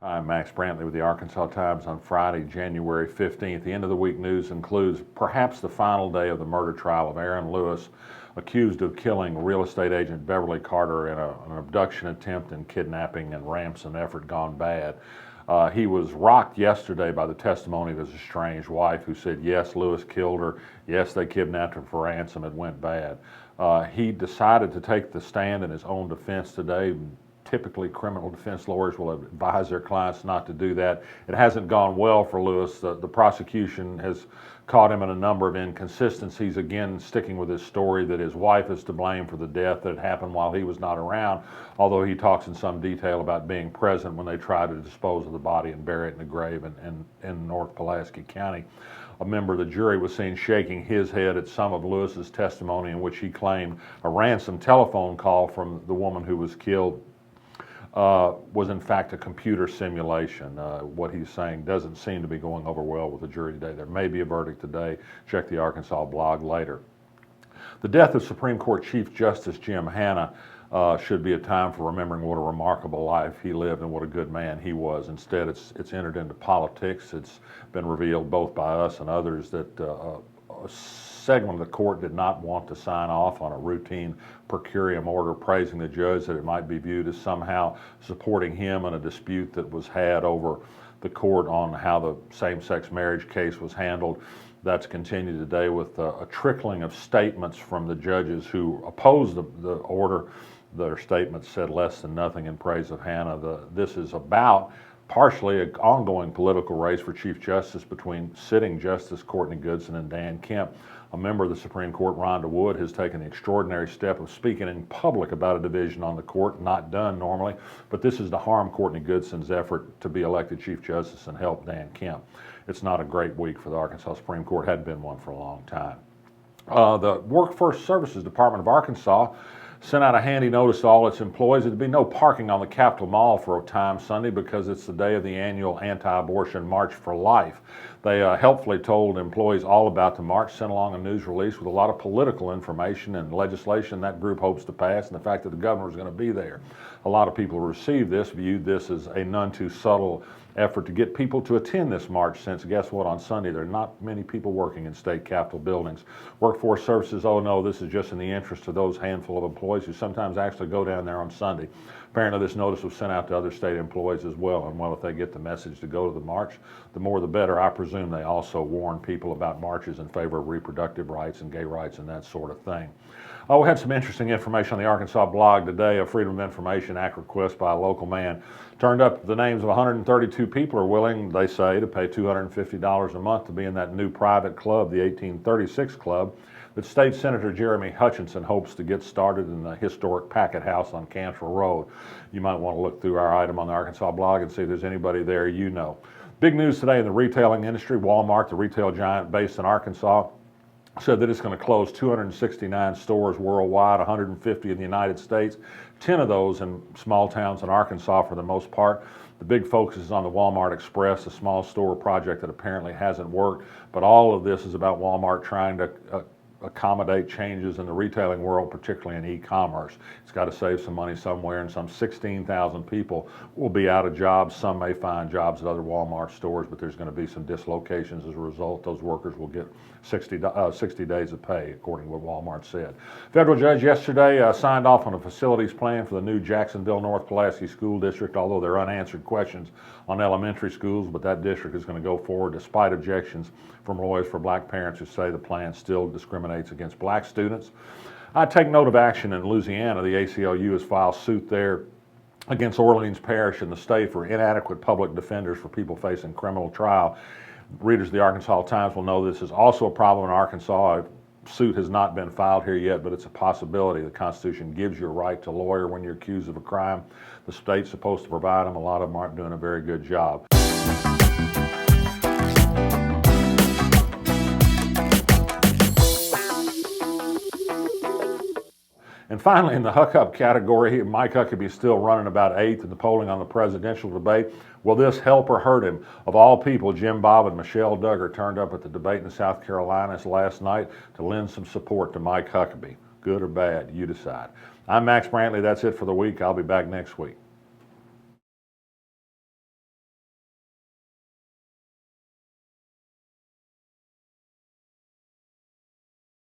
I'm Max Brantley with the Arkansas Times on Friday, January 15th. The end of the week news includes perhaps the final day of the murder trial of Arron Lewis, accused of killing real estate agent Beverly Carter in an abduction attempt and kidnapping and ransom effort gone bad. He was rocked yesterday by the testimony of his estranged wife, who said, yes, Lewis killed her. Yes, they kidnapped her for ransom. It went bad. He decided to take the stand in his own defense today. Typically, criminal defense lawyers will advise their clients not to do that. It hasn't gone well for Lewis. The prosecution has caught him in a number of inconsistencies, again sticking with his story that his wife is to blame for the death that happened while he was not around, although he talks in some detail about being present when they tried to dispose of the body and bury it in a grave in North Pulaski County. A member of the jury was seen shaking his head at some of Lewis's testimony, in which he claimed a ransom telephone call from the woman who was killed was in fact a computer simulation. What he's saying doesn't seem to be going over well with the jury today. There may be a verdict today. Check the Arkansas blog later. The death of Supreme Court Chief Justice Jim Hanna should be a time for remembering what a remarkable life he lived and what a good man he was. Instead, it's entered into politics. It's been revealed both by us and others that a segment of the court did not want to sign off on a routine per curiam order praising the judge, that it might be viewed as somehow supporting him in a dispute that was had over the court on how the same-sex marriage case was handled. That's continued today with a trickling of statements from the judges who opposed the order. Their statements said less than nothing in praise of Hanna. This is about partially an ongoing political race for Chief Justice between sitting Justice Courtney Goodson and Dan Kemp. A member of the Supreme Court, Rhonda Wood, has taken the extraordinary step of speaking in public about a division on the court, not done normally, but this is to harm Courtney Goodson's effort to be elected Chief Justice and help Dan Kemp. It's not a great week for the Arkansas Supreme Court, hadn't been one for a long time. The Workforce Services Department of Arkansas sent out a handy notice to all its employees. There'd be no parking on the Capitol Mall for a time Sunday because it's the day of the annual anti-abortion March for Life. They helpfully told employees all about the march, sent along a news release with a lot of political information and legislation that group hopes to pass, and the fact that the governor is going to be there. A lot of people who received this viewed this as a none too subtle effort to get people to attend this march, since guess what, on Sunday there are not many people working in state capitol buildings. Workforce Services, oh no, this is just in the interest of those handful of employees who sometimes actually go down there on Sunday. Apparently this notice was sent out to other state employees as well, and well, if they get the message to go to the march, the more the better. I presume they also warn people about marches in favor of reproductive rights and gay rights and that sort of thing. We had some interesting information on the Arkansas blog today. A Freedom of Information Act request by a local man turned up the names of 132 people who are willing, they say, to pay $250 a month to be in that new private club, the 1836 Club, that State Senator Jeremy Hutchinson hopes to get started in the historic Packet House on Cantrell Road. You might want to look through our item on the Arkansas blog and see if there's anybody there you know. Big news today in the retailing industry. Walmart, the retail giant based in Arkansas, said that it's going to close 269 stores worldwide, 150 in the United States, 10 of those in small towns in Arkansas for the most part. The big focus is on the Walmart Express, a small store project that apparently hasn't worked, but all of this is about Walmart trying to accommodate changes in the retailing world, particularly in e-commerce. It's got to save some money somewhere, and some 16,000 people will be out of jobs. Some may find jobs at other Walmart stores, but there's going to be some dislocations as a result. Those workers will get 60 days of pay, according to what Walmart said. Federal judge yesterday signed off on a facilities plan for the new Jacksonville North Pulaski School District, although there are unanswered questions on elementary schools, but that district is going to go forward despite objections from lawyers for black parents who say the plan still discriminates against black students. I take note of action in Louisiana. The ACLU has filed suit there against Orleans Parish and the state for inadequate public defenders for people facing criminal trial. Readers of the Arkansas Times will know this is also a problem in Arkansas. A suit has not been filed here yet, but it's a possibility. The Constitution gives you a right to a lawyer when you're accused of a crime. The state's supposed to provide them. A lot of them aren't doing a very good job. And finally, in the Huckabee category, Mike Huckabee is still running about 8th in the polling on the presidential debate. Will this help or hurt him? Of all people, Jim Bob and Michelle Duggars turned up at the debate in South Carolina last night to lend some support to Mike Huckabee. Good or bad, you decide. I'm Max Brantley. That's it for the week. I'll be back next week.